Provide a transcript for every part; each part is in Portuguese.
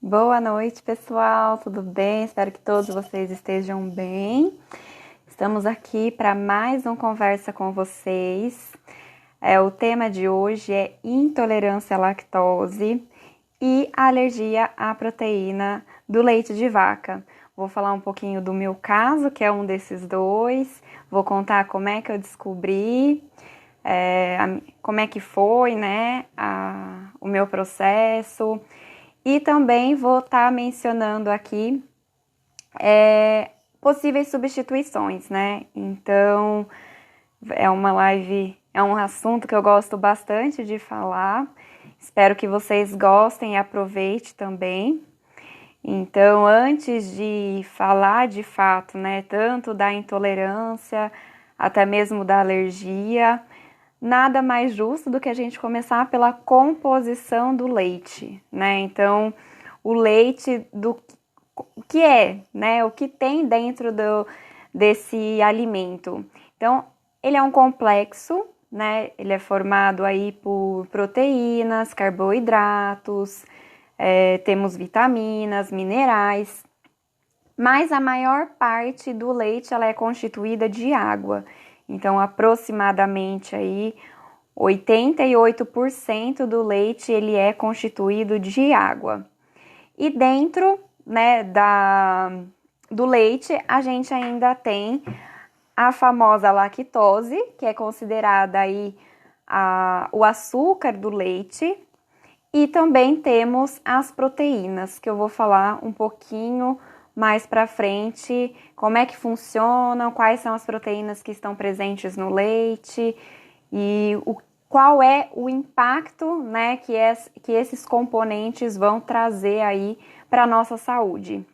Boa noite, pessoal. Tudo bem? Espero que todos vocês estejam bem. Estamos aqui para mais uma conversa com vocês. O tema de hoje é intolerância à lactose e alergia à proteína do leite de vaca. Vou falar um pouquinho do meu caso, que é um desses dois. Vou contar como é que eu descobri, como é que foi, né, o meu processo. E também vou estar mencionando aqui possíveis substituições, né? Então, é uma live, é um assunto que eu gosto bastante de falar. Espero que vocês gostem e aproveitem também. Então, antes de falar de fato, né, tanto da intolerância, até mesmo da alergia, nada mais justo do que a gente começar pela composição do leite, né? Então, o leite do que é, né? O que tem dentro desse alimento. Então, ele é um complexo, né? Ele é formado aí por proteínas, carboidratos, temos vitaminas, minerais, mas a maior parte do leite ela é constituída de água. Então, aproximadamente aí 88% do leite ele é constituído de água. E dentro, né, do leite, a gente ainda tem a famosa lactose, que é considerada aí o açúcar do leite, e também temos as proteínas, que eu vou falar um pouquinho mais para frente, como é que funcionam, quais são as proteínas que estão presentes no leite e qual é o impacto, né, que esses componentes vão trazer aí para a nossa saúde.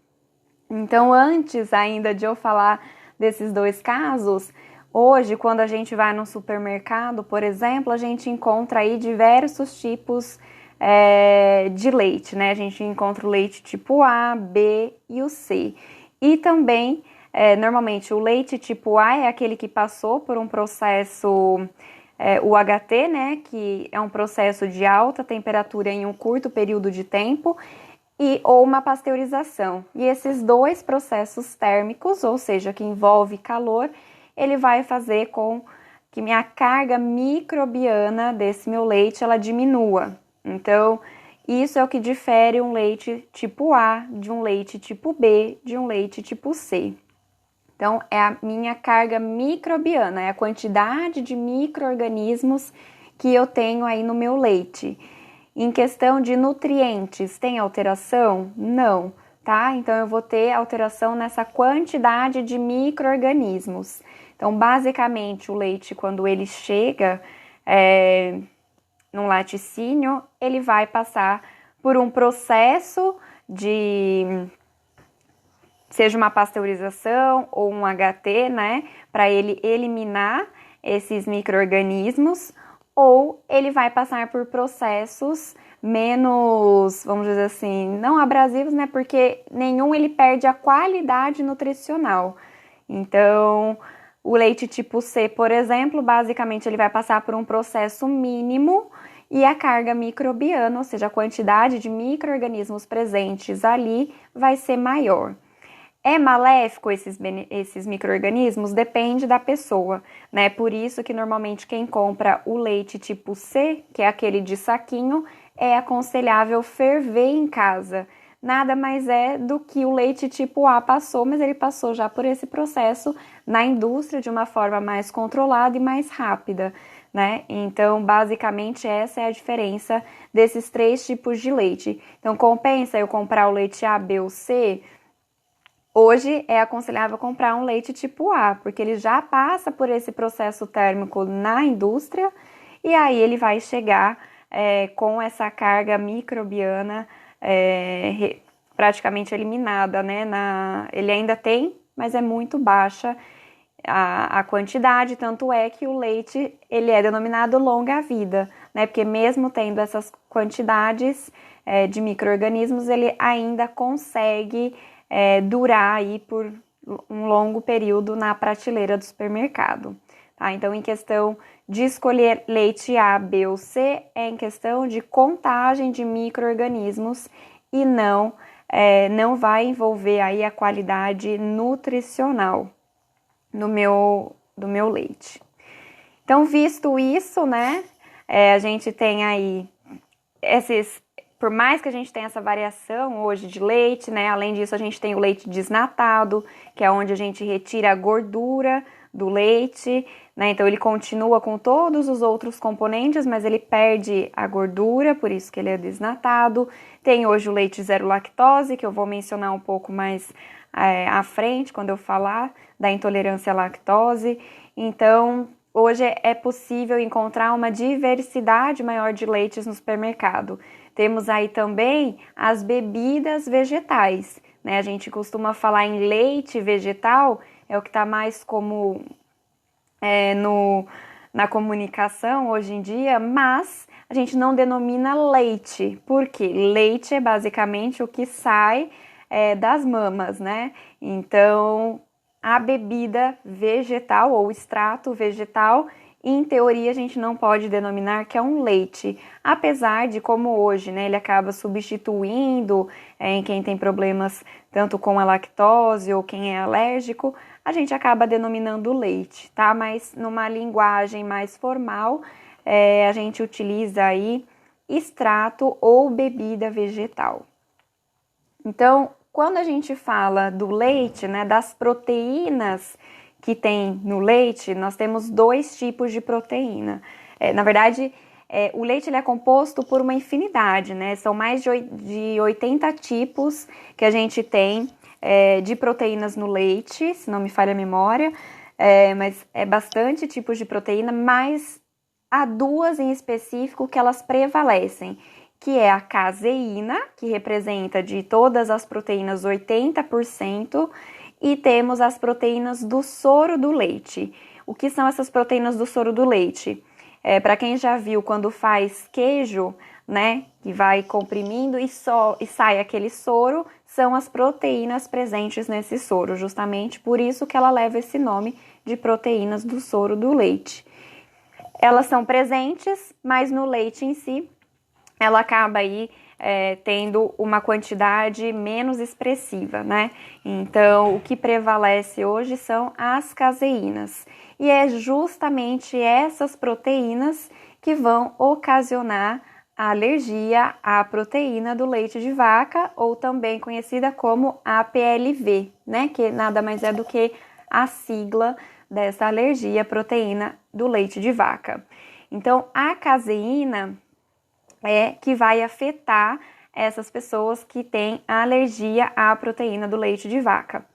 Então, antes ainda de eu falar desses dois casos, hoje, quando a gente vai no supermercado, por exemplo, a gente encontra aí diversos tipos de leite, né? A gente encontra o leite tipo A, B e o C. E também, normalmente, o leite tipo A é aquele que passou por um processo UHT, né? Que é um processo de alta temperatura em um curto período de tempo, ou uma pasteurização. E esses dois processos térmicos, ou seja, que envolve calor, ele vai fazer com que minha carga microbiana desse meu leite ela diminua. Então, isso é o que difere um leite tipo A de um leite tipo B, de um leite tipo C. Então, é a minha carga microbiana, é a quantidade de micro-organismos que eu tenho aí no meu leite. Em questão de nutrientes, tem alteração? Não, tá? Então, eu vou ter alteração nessa quantidade de micro-organismos. Então, basicamente, o leite, quando ele chega num laticínio, ele vai passar por um processo seja uma pasteurização ou um HT, né, para ele eliminar esses micro-organismos, ou ele vai passar por processos menos, vamos dizer assim, não abrasivos, né, porque nenhum ele perde a qualidade nutricional. Então, o leite tipo C, por exemplo, basicamente ele vai passar por um processo mínimo e a carga microbiana, ou seja, a quantidade de micro-organismos presentes ali vai ser maior. É maléfico esses micro-organismos? Depende da pessoa, né? Por isso que normalmente quem compra o leite tipo C, que é aquele de saquinho, é aconselhável ferver em casa. Nada mais é do que o leite tipo A passou, mas ele passou já por esse processo na indústria de uma forma mais controlada e mais rápida, né? Então, basicamente, essa é a diferença desses três tipos de leite. Então, compensa eu comprar o leite A, B ou C? Hoje é aconselhável comprar um leite tipo A, porque ele já passa por esse processo térmico na indústria e aí ele vai chegar com essa carga microbiana praticamente eliminada, né? Ele ainda tem, mas é muito baixa a quantidade, tanto é que o leite ele é denominado longa-vida, né? Porque mesmo tendo essas quantidades de micro-organismos, ele ainda consegue durar aí por um longo período na prateleira do supermercado. Tá? Então, em questão de escolher leite A, B ou C, é em questão de contagem de micro-organismos e não vai envolver aí a qualidade nutricional do meu leite. Então, visto isso, né, a gente tem aí por mais que a gente tenha essa variação hoje de leite, né, além disso a gente tem o leite desnatado, que é onde a gente retira a gordura do leite, né, então ele continua com todos os outros componentes, mas ele perde a gordura, por isso que ele é desnatado. Tem hoje o leite zero lactose, que eu vou mencionar um pouco mais à frente, quando eu falar da intolerância à lactose. Então, hoje é possível encontrar uma diversidade maior de leites no supermercado. Temos aí também as bebidas vegetais, né? A gente costuma falar em leite vegetal, é o que está mais comum na comunicação hoje em dia, mas a gente não denomina leite, porque leite é basicamente o que sai das mamas, né? Então, a bebida vegetal ou extrato vegetal, em teoria, a gente não pode denominar que é um leite, apesar de como hoje, né, ele acaba substituindo em quem tem problemas tanto com a lactose ou quem é alérgico, a gente acaba denominando leite, tá? Mas numa linguagem mais formal, a gente utiliza aí extrato ou bebida vegetal. Então, quando a gente fala do leite, né, das proteínas que tem no leite, nós temos 2 tipos de proteína. Na verdade, o leite ele é composto por uma infinidade, né? São mais de 80 tipos que a gente tem de proteínas no leite, se não me falha a memória, mas é bastante tipos de proteína, mas há 2 em específico que elas prevalecem, que é a caseína, que representa de todas as proteínas 80%, e temos as proteínas do soro do leite. O que são essas proteínas do soro do leite? Para quem já viu quando faz queijo, né, que vai comprimindo e sai aquele soro, são as proteínas presentes nesse soro, justamente por isso que ela leva esse nome de proteínas do soro do leite. Elas são presentes, mas no leite em si, ela acaba aí tendo uma quantidade menos expressiva, né? Então, o que prevalece hoje são as caseínas. E é justamente essas proteínas que vão ocasionar a alergia à proteína do leite de vaca, ou também conhecida como APLV, né? Que nada mais é do que a sigla dessa alergia à proteína do leite de vaca. Então, a caseína que vai afetar essas pessoas que têm alergia à proteína do leite de vaca.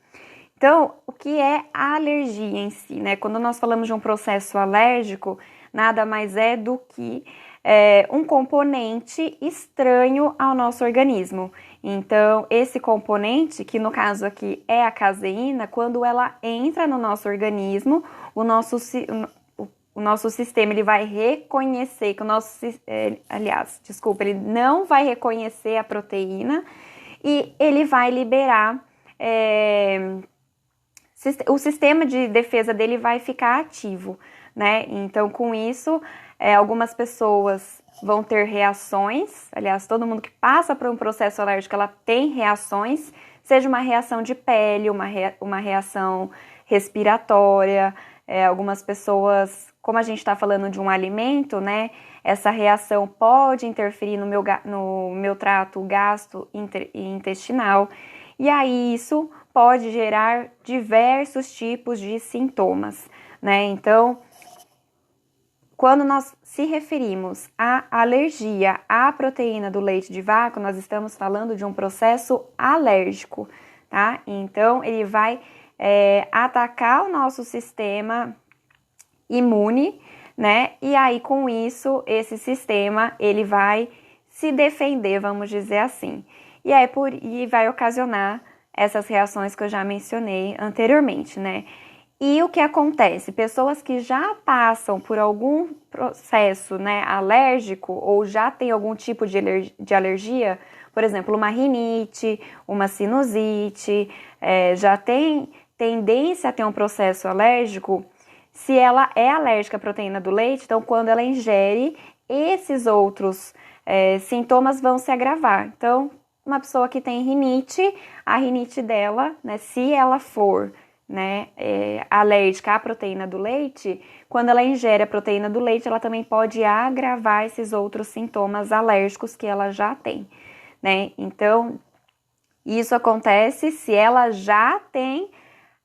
Então, o que é a alergia em si, né? Quando nós falamos de um processo alérgico, nada mais é do que um componente estranho ao nosso organismo. Então, esse componente, que no caso aqui é a caseína, quando ela entra no nosso organismo, o nosso sistema ele vai reconhecer que ele não vai reconhecer a proteína e ele vai liberar, o sistema de defesa dele vai ficar ativo, né? Então, com isso, algumas pessoas vão ter reações, aliás, todo mundo que passa por um processo alérgico, ela tem reações, seja uma reação de pele, uma reação respiratória, algumas pessoas, como a gente está falando de um alimento, né, essa reação pode interferir no meu trato gastrointestinal, e aí isso pode gerar diversos tipos de sintomas, né? Então, quando nós se referimos à alergia à proteína do leite de vaca, nós estamos falando de um processo alérgico, tá? Então, ele vai atacar o nosso sistema imune, né? E aí, com isso, esse sistema, ele vai se defender, vamos dizer assim. E aí, vai ocasionar essas reações que eu já mencionei anteriormente, né? E o que acontece? Pessoas que já passam por algum processo, né, alérgico ou já tem algum tipo de alergia, por exemplo, uma rinite, uma sinusite, já tem tendência a ter um processo alérgico. Se ela é alérgica à proteína do leite, então quando ela ingere, esses outros sintomas vão se agravar. Então, uma pessoa que tem rinite, a rinite dela, né, se ela for, né, alérgica à proteína do leite, quando ela ingere a proteína do leite, ela também pode agravar esses outros sintomas alérgicos que ela já tem, né? Então, isso acontece se ela já tem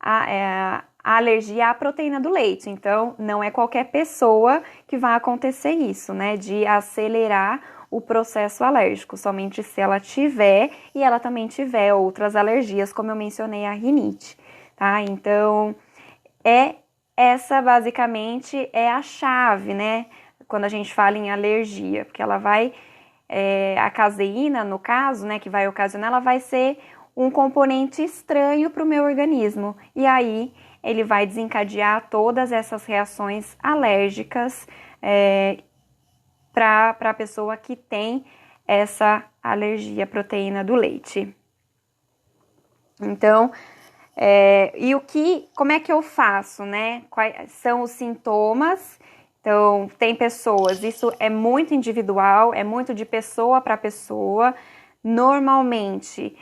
a alergia à proteína do leite. Então, não é qualquer pessoa que vai acontecer isso, né? De acelerar o processo alérgico, somente se ela tiver e ela também tiver outras alergias, como eu mencionei, a rinite, tá? Então, essa basicamente é a chave, né? Quando a gente fala em alergia, porque ela vai, a caseína, no caso, né, que vai ocasionar, ela vai ser um componente estranho para o meu organismo. E aí, ele vai desencadear todas essas reações alérgicas para a pessoa que tem essa alergia à proteína do leite. Então, como é que eu faço, né? Quais são os sintomas? Então, tem pessoas, isso é muito individual, é muito de pessoa para pessoa. Normalmente,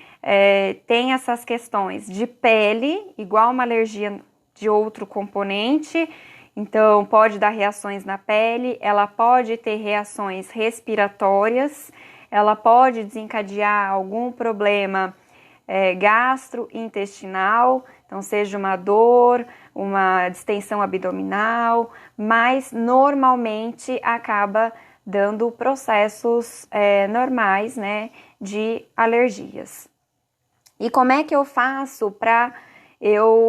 tem essas questões de pele, igual uma alergia de outro componente. Então, pode dar reações na pele, ela pode ter reações respiratórias, ela pode desencadear algum problema gastrointestinal, então seja uma dor, uma distensão abdominal, mas normalmente acaba dando processos normais, né, de alergias. E como é que eu faço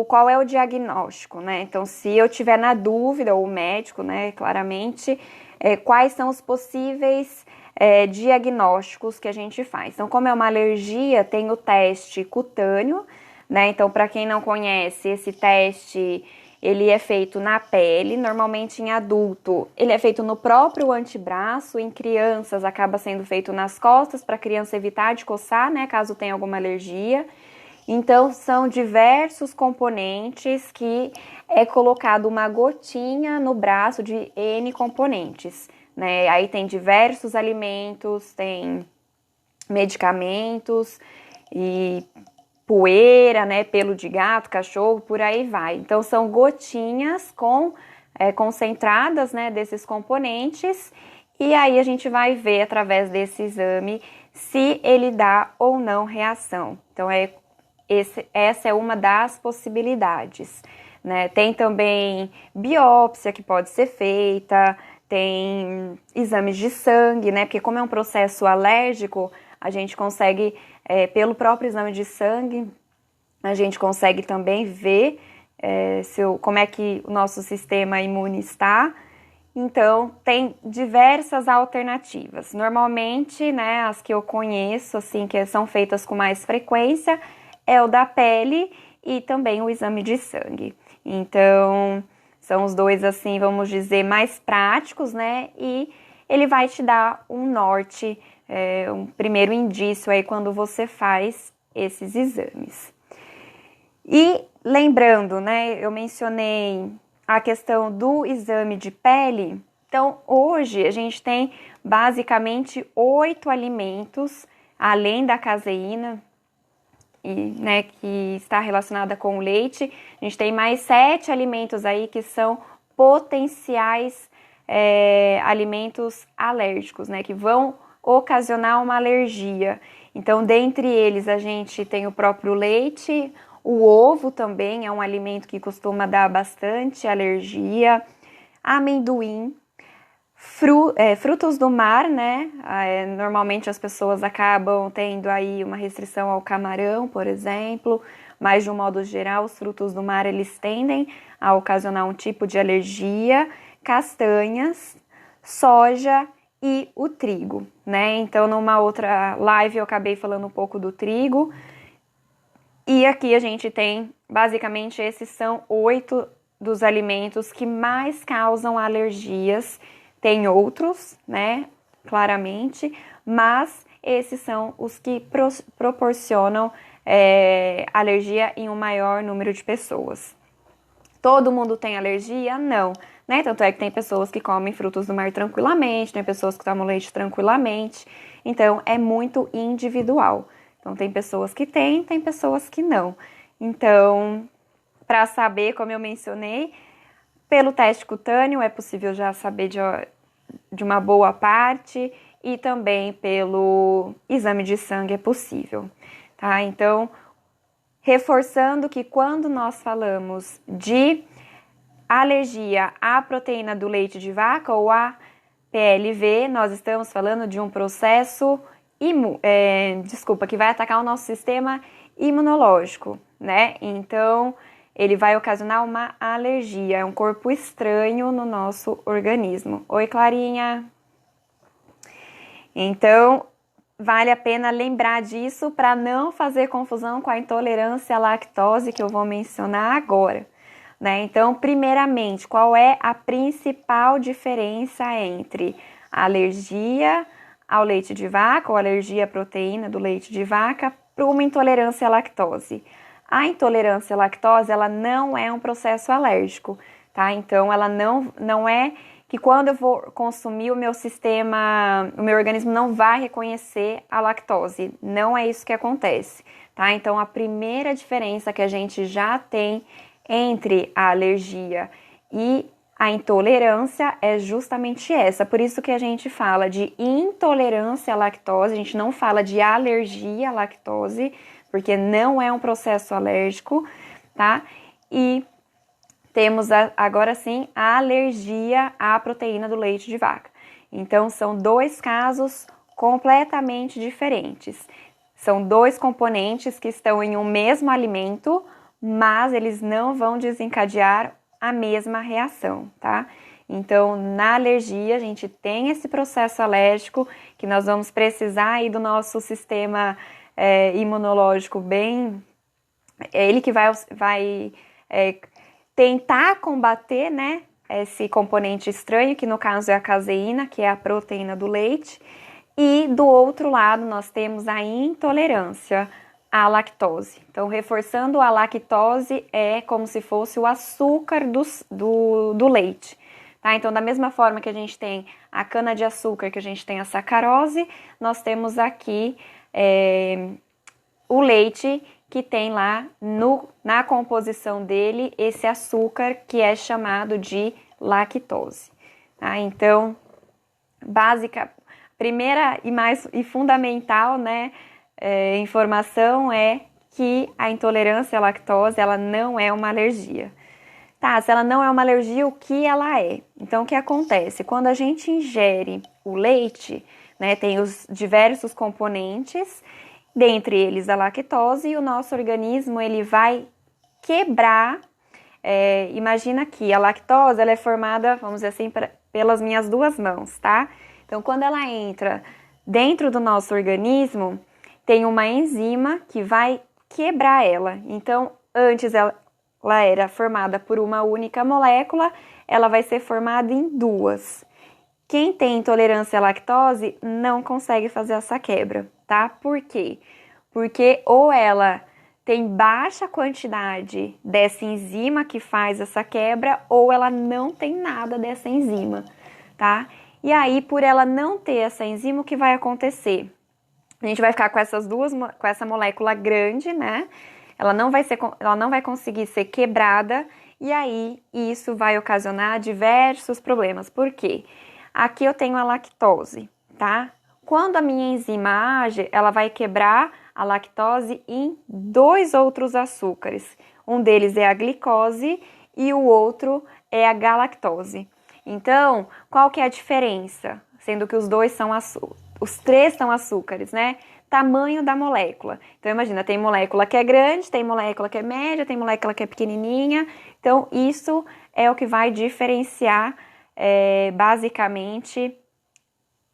qual é o diagnóstico, né? Então, se eu tiver na dúvida, ou o médico, né, claramente, quais são os possíveis diagnósticos que a gente faz. Então, como é uma alergia, tem o teste cutâneo, né? Então, para quem não conhece, esse teste, ele é feito na pele, normalmente em adulto, ele é feito no próprio antebraço, em crianças acaba sendo feito nas costas, para a criança evitar de coçar, né, caso tenha alguma alergia. Então, são diversos componentes que é colocado uma gotinha no braço de N componentes, né? Aí tem diversos alimentos, tem medicamentos e poeira, né? Pelo de gato, cachorro, por aí vai. Então, são gotinhas concentradas, né? Desses componentes. E aí a gente vai ver através desse exame se ele dá ou não reação. Então, essa é uma das possibilidades, né? Tem também biópsia que pode ser feita, tem exames de sangue, né? Porque como é um processo alérgico, a gente consegue, pelo próprio exame de sangue, a gente consegue também ver como é que o nosso sistema imune está. Então, tem diversas alternativas. Normalmente, né, as que eu conheço, assim, que são feitas com mais frequência, é o da pele e também o exame de sangue. Então, são os dois, assim, vamos dizer, mais práticos, né? E ele vai te dar um norte, um primeiro indício aí quando você faz esses exames. E lembrando, né, eu mencionei a questão do exame de pele. Então, hoje a gente tem basicamente 8 alimentos, além da caseína, né, que está relacionada com o leite. A gente tem mais 7 alimentos aí que são potenciais alimentos alérgicos, né, que vão ocasionar uma alergia. Então, dentre eles, a gente tem o próprio leite, o ovo também é um alimento que costuma dar bastante alergia, amendoim, frutos do mar, né? Normalmente as pessoas acabam tendo aí uma restrição ao camarão, por exemplo, mas de um modo geral os frutos do mar eles tendem a ocasionar um tipo de alergia, castanhas, soja e o trigo, né? Então numa outra live eu acabei falando um pouco do trigo e aqui a gente tem basicamente esses são 8 dos alimentos que mais causam alergias. Tem outros, né, claramente, mas esses são os que proporcionam alergia em um maior número de pessoas. Todo mundo tem alergia? Não, né? Tanto é que tem pessoas que comem frutos do mar tranquilamente, tem pessoas que tomam leite tranquilamente, então é muito individual, Então, tem pessoas que têm, tem pessoas que não. Então, para saber, como eu mencionei, pelo teste cutâneo é possível já saber de uma boa parte e também pelo exame de sangue é possível, tá? Então, reforçando que quando nós falamos de alergia à proteína do leite de vaca ou a PLV, nós estamos falando de um processo que vai atacar o nosso sistema imunológico, né? Então, ele vai ocasionar uma alergia, é um corpo estranho no nosso organismo. Oi, Clarinha! Então, vale a pena lembrar disso para não fazer confusão com a intolerância à lactose que eu vou mencionar agora, né? Então, primeiramente, qual é a principal diferença entre a alergia ao leite de vaca ou alergia à proteína do leite de vaca para uma intolerância à lactose? A intolerância à lactose, ela não é um processo alérgico, tá? Então, ela não é que quando eu vou consumir o meu organismo não vai reconhecer a lactose. Não é isso que acontece, tá? Então, a primeira diferença que a gente já tem entre a alergia e a intolerância é justamente essa. Por isso que a gente fala de intolerância à lactose, a gente não fala de alergia à lactose, porque não é um processo alérgico, tá? E temos agora sim a alergia à proteína do leite de vaca. Então, são dois casos completamente diferentes. São dois componentes que estão em um mesmo alimento, mas eles não vão desencadear a mesma reação, tá? Então, na alergia, a gente tem esse processo alérgico que nós vamos precisar aí do nosso sistema imunológico bem... Ele que vai tentar combater, né, esse componente estranho, que no caso é a caseína, que é a proteína do leite. E do outro lado, nós temos a intolerância à lactose. Então, reforçando, a lactose é como se fosse o açúcar do leite. Tá? Então, da mesma forma que a gente tem a cana-de-açúcar, que a gente tem a sacarose, nós temos aqui o leite que tem lá na composição dele esse açúcar que é chamado de lactose. Tá? Então, primeira e fundamental, né, informação é que a intolerância à lactose, ela não é uma alergia. Tá, se ela não é uma alergia, o que ela é? Então, o que acontece? Quando a gente ingere o leite, né, tem os diversos componentes, dentre eles a lactose, e o nosso organismo ele vai quebrar. Imagina que a lactose ela é formada, vamos dizer assim, pelas minhas duas mãos, tá? Então, quando ela entra dentro do nosso organismo, tem uma enzima que vai quebrar ela. Então, antes ela era formada por uma única molécula, ela vai ser formada em duas. Quem tem intolerância à lactose não consegue fazer essa quebra, tá? Por quê? Porque ou ela tem baixa quantidade dessa enzima que faz essa quebra, ou ela não tem nada dessa enzima, tá? E aí, por ela não ter essa enzima, o que vai acontecer? A gente vai ficar com essa molécula grande, né? Ela não vai conseguir ser quebrada, e aí isso vai ocasionar diversos problemas. Por quê? Aqui eu tenho a lactose, tá? Quando a minha enzima age, ela vai quebrar a lactose em dois outros açúcares. Um deles é a glicose e o outro é a galactose. Então, qual que é a diferença? Sendo que os três são açúcares, né? Tamanho da molécula. Então, imagina, tem molécula que é grande, tem molécula que é média, tem molécula que é pequenininha. Então, isso é o que vai diferenciar, basicamente,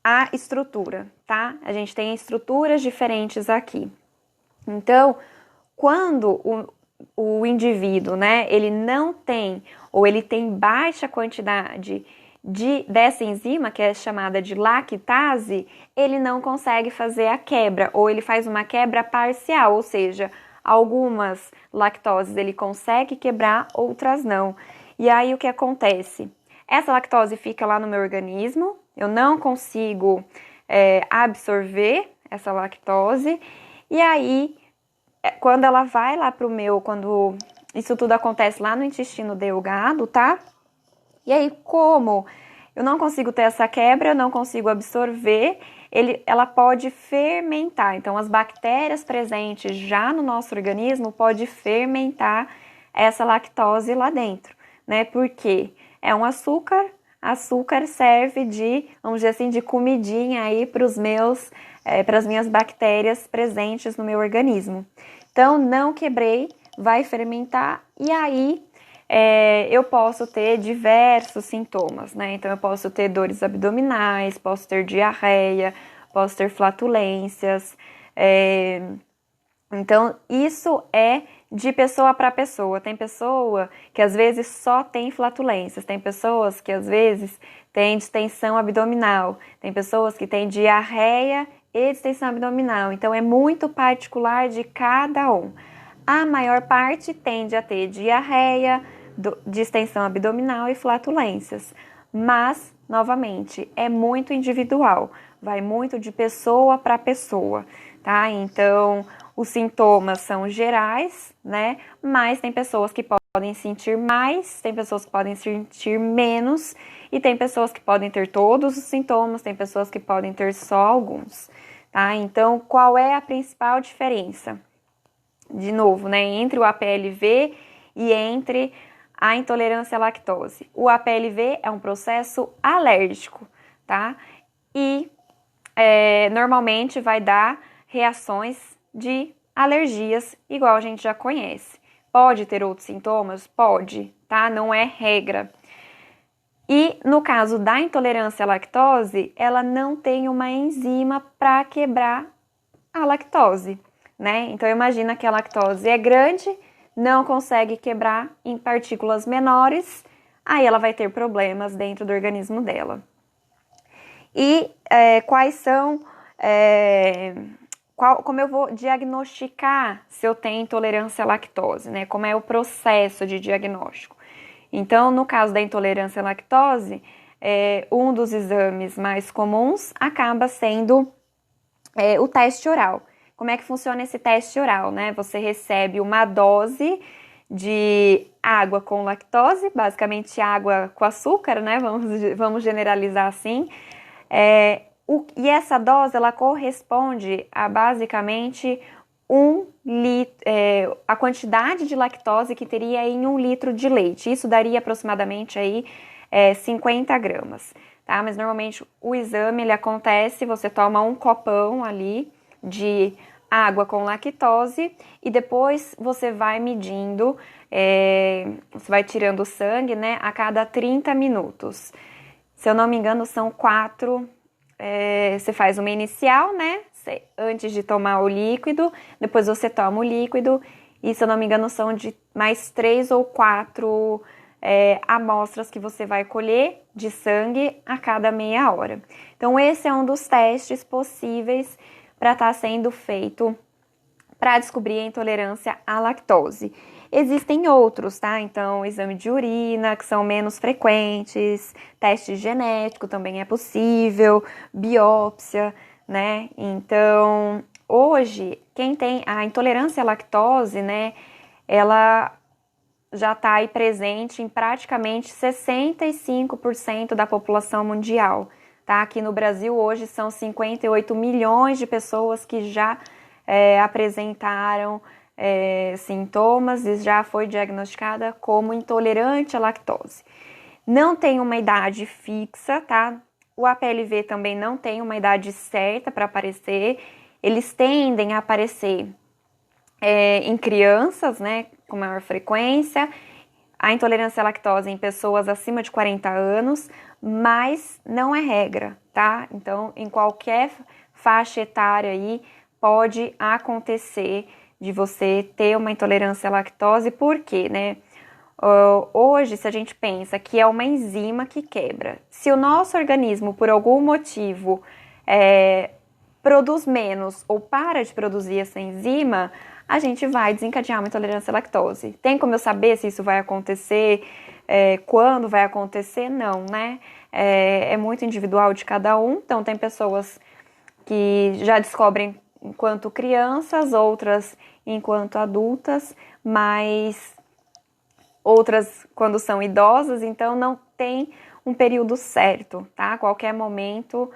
a estrutura, tá? A gente tem estruturas diferentes aqui. Então, quando o indivíduo, né, ele não tem, ou ele tem baixa quantidade dessa enzima, que é chamada de lactase, ele não consegue fazer a quebra, ou ele faz uma quebra parcial, ou seja, algumas lactoses ele consegue quebrar, outras não. E aí o que acontece? Essa lactose fica lá no meu organismo, eu não consigo absorver essa lactose, E aí, quando ela vai lá quando isso tudo acontece lá no intestino delgado, tá? E aí, como eu não consigo ter essa quebra, eu não consigo absorver, ela pode fermentar. Então, as bactérias presentes já no nosso organismo pode fermentar essa lactose lá dentro, né? Porque é um açúcar serve de, vamos dizer assim, de comidinha aí para as minhas bactérias presentes no meu organismo. Então, não quebrei, vai fermentar e aí eu posso ter diversos sintomas, né? Então, eu posso ter dores abdominais, posso ter diarreia, posso ter flatulências. Então, isso é de pessoa para pessoa. Tem pessoa que às vezes só tem flatulências, tem pessoas que às vezes têm distensão abdominal, tem pessoas que têm diarreia e distensão abdominal. Então, é muito particular de cada um. A maior parte tende a ter diarreia, distensão abdominal e flatulências. Mas, novamente, é muito individual, vai muito de pessoa para pessoa, tá? Então, os sintomas são gerais, né? Mas tem pessoas que podem sentir mais, tem pessoas que podem sentir menos, e tem pessoas que podem ter todos os sintomas, tem pessoas que podem ter só alguns, tá? Então, qual é a principal diferença? De novo, né? Entre o APLV e entre a intolerância à lactose. O APLV é um processo alérgico, tá? E normalmente vai dar reações de alergias, igual a gente já conhece. Pode ter outros sintomas? Pode, tá? Não é regra. E no caso da intolerância à lactose, ela não tem uma enzima para quebrar a lactose, né? Então imagina que a lactose é grande, não consegue quebrar em partículas menores, aí ela vai ter problemas dentro do organismo dela. E quais são... como eu vou diagnosticar se eu tenho intolerância à lactose, né? Como é o processo de diagnóstico? Então, no caso da intolerância à lactose, um dos exames mais comuns acaba sendo o teste oral. Como é que funciona esse teste oral, né? Você recebe uma dose de água com lactose, basicamente água com açúcar, né? Vamos generalizar assim. E essa dose, ela corresponde a basicamente a quantidade de lactose que teria em 1 litro de leite. Isso daria aproximadamente aí 50 gramas, tá? Mas normalmente o exame, ele acontece, você toma um copão ali de água com lactose e depois você vai medindo, você vai tirando o sangue, né, a cada 30 minutos. Se eu não me engano, são 4, você faz uma inicial, né, antes de tomar o líquido, depois você toma o líquido e, se eu não me engano, são de mais 3 ou 4 amostras que você vai colher de sangue a cada meia hora. Então, esse é um dos testes possíveis para estar sendo feito para descobrir a intolerância à lactose. Existem outros, tá? Então, exame de urina, que são menos frequentes, teste genético também é possível, biópsia, né? Então, hoje, quem tem a intolerância à lactose, né, ela já está aí presente em praticamente 65% da população mundial, tá? Aqui no Brasil, hoje, são 58 milhões de pessoas que já apresentaram sintomas e já foi diagnosticada como intolerante à lactose. Não tem uma idade fixa, tá? O APLV também não tem uma idade certa para aparecer. Eles tendem a aparecer em crianças, né, com maior frequência, a intolerância à lactose em pessoas acima de 40 anos, mas não é regra, tá? Então, em qualquer faixa etária aí, pode acontecer de você ter uma intolerância à lactose, por quê, né? Hoje, se a gente pensa que é uma enzima que quebra, se o nosso organismo, por algum motivo, produz menos ou para de produzir essa enzima, a gente vai desencadear uma intolerância à lactose. Tem como eu saber se isso vai acontecer, quando vai acontecer? Não, né? É muito individual de cada um. Então, tem pessoas que já descobrem enquanto crianças, outras enquanto adultas, mas outras quando são idosas, então não tem um período certo, tá? A qualquer momento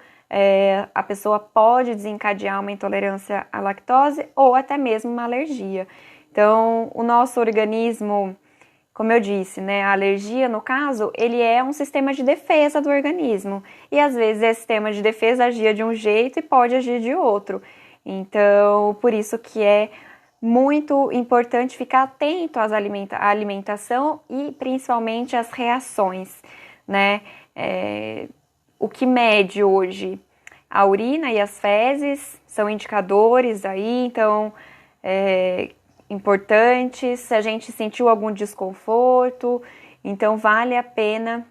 a pessoa pode desencadear uma intolerância à lactose ou até mesmo uma alergia. Então, o nosso organismo, como eu disse, né, a alergia, no caso, ele é um sistema de defesa do organismo. E às vezes esse sistema de defesa agia de um jeito e pode agir de outro. Então, por isso que é muito importante ficar atento à alimentação e principalmente às reações, né? O que mede hoje a urina e as fezes são indicadores aí, então importantes. Se a gente sentiu algum desconforto, então vale a pena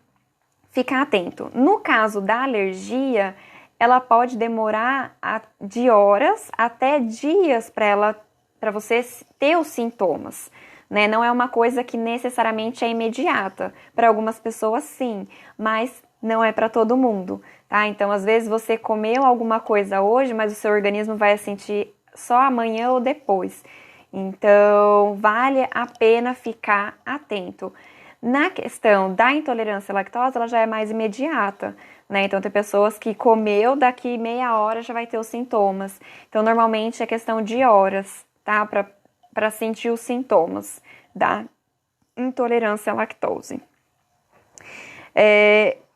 ficar atento. No caso da alergia, ela pode demorar de horas até dias para você ter os sintomas, né? Não é uma coisa que necessariamente é imediata. Para algumas pessoas, sim, mas não é para todo mundo, tá? Então, às vezes você comeu alguma coisa hoje, mas o seu organismo vai sentir só amanhã ou depois. Então, vale a pena ficar atento. Na questão da intolerância à lactose, ela já é mais imediata, né? Então, tem pessoas que comeu, daqui meia hora já vai ter os sintomas. Então, normalmente é questão de horas, tá? Para sentir os sintomas da intolerância à lactose.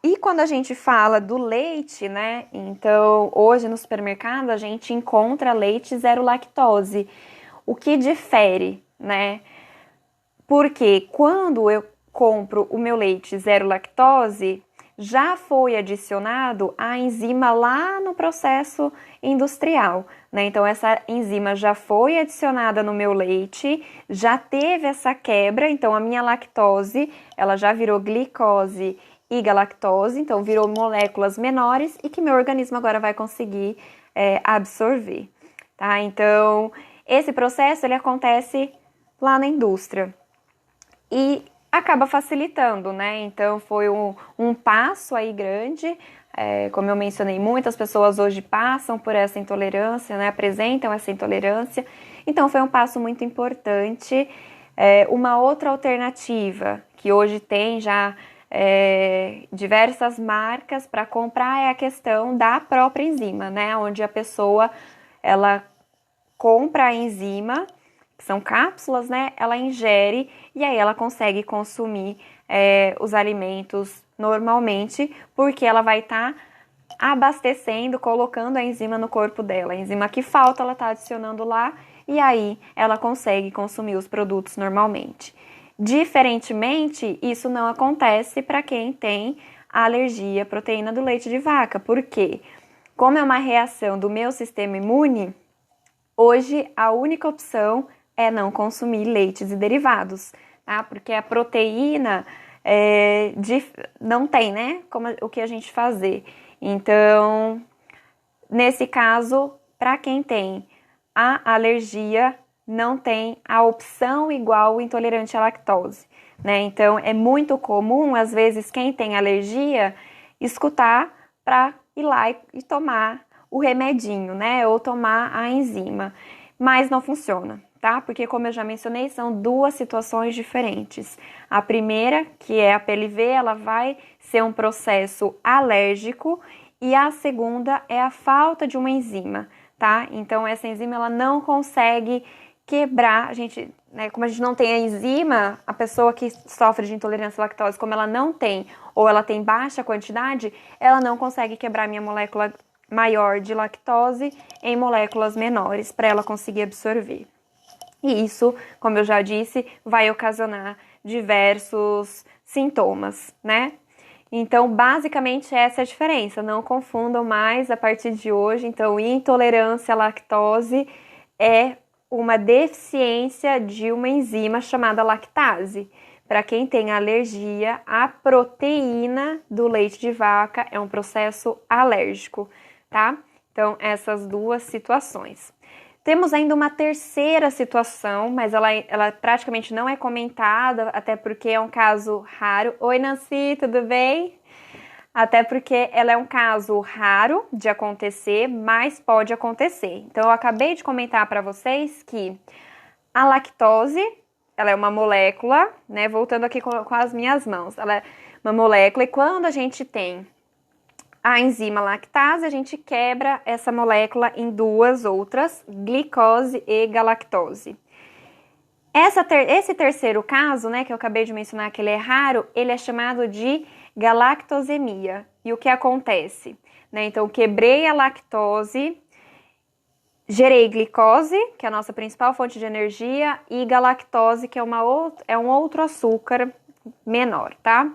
E quando a gente fala do leite, né? Então, hoje no supermercado a gente encontra leite zero lactose. O que difere, né? Porque quando eu compro o meu leite zero lactose, já foi adicionado a enzima lá no processo industrial, né? Então, essa enzima já foi adicionada no meu leite, já teve essa quebra, então a minha lactose, ela já virou glicose e galactose, então virou moléculas menores e que meu organismo agora vai conseguir absorver, tá? Então, esse processo, ele acontece lá na indústria e acaba facilitando, né? Então, foi um passo aí grande. Como eu mencionei, muitas pessoas hoje passam por essa intolerância, né? Apresentam essa intolerância. Então, foi um passo muito importante. Uma outra alternativa que hoje tem já diversas marcas para comprar é a questão da própria enzima, né? Onde a pessoa, ela compra a enzima, que são cápsulas, né? Ela ingere e aí ela consegue consumir os alimentos normalmente, porque ela vai estar abastecendo, colocando a enzima no corpo dela. A enzima que falta, ela está adicionando lá e aí ela consegue consumir os produtos normalmente. Diferentemente, isso não acontece para quem tem alergia à proteína do leite de vaca. Por quê? Como é uma reação do meu sistema imune, hoje a única opção é não consumir leites e derivados, tá? Porque a proteína não tem, né? O que a gente fazer. Então, nesse caso, para quem tem a alergia, não tem a opção igual o intolerante à lactose, né? Então, é muito comum, às vezes, quem tem alergia, escutar para ir lá e tomar o remedinho, né? Ou tomar a enzima. Mas não funciona, tá? Porque, como eu já mencionei, são duas situações diferentes. A primeira, que é a PLV, ela vai ser um processo alérgico, e a segunda é a falta de uma enzima, tá? Então, essa enzima, ela não consegue quebrar, né, como a gente não tem a enzima, a pessoa que sofre de intolerância à lactose, como ela não tem, ou ela tem baixa quantidade, ela não consegue quebrar minha molécula maior de lactose em moléculas menores para ela conseguir absorver. E isso, como eu já disse, vai ocasionar diversos sintomas, né? Então, basicamente, essa é a diferença. Não confundam mais a partir de hoje. Então, intolerância à lactose é uma deficiência de uma enzima chamada lactase. Para quem tem alergia à proteína do leite de vaca, é um processo alérgico, tá? Então, essas duas situações. Temos ainda uma terceira situação, mas ela praticamente não é comentada, até porque é um caso raro. Oi, Nancy, tudo bem? Até porque ela é um caso raro de acontecer, mas pode acontecer. Então, eu acabei de comentar para vocês que a lactose, ela é uma molécula, né? Voltando aqui com as minhas mãos. Ela é uma molécula e quando a gente tem a enzima lactase, a gente quebra essa molécula em duas outras, glicose e galactose. Esse terceiro caso, né, que eu acabei de mencionar que ele é raro, ele é chamado de galactosemia. E o que acontece? Né? Então, quebrei a lactose, gerei glicose, que é a nossa principal fonte de energia, e galactose, que é um outro açúcar menor, tá?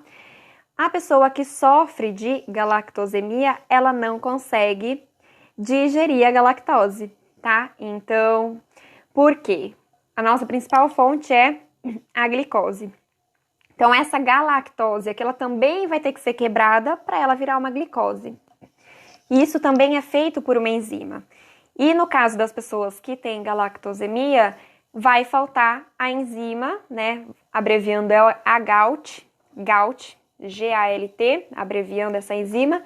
A pessoa que sofre de galactosemia, ela não consegue digerir a galactose, tá? Então, por quê? A nossa principal fonte é a glicose. Então, essa galactose aqui, ela também vai ter que ser quebrada para ela virar uma glicose. E isso também é feito por uma enzima. E no caso das pessoas que têm galactosemia, vai faltar a enzima, né? Abreviando a GALT, G-A-L-T, abreviando essa enzima.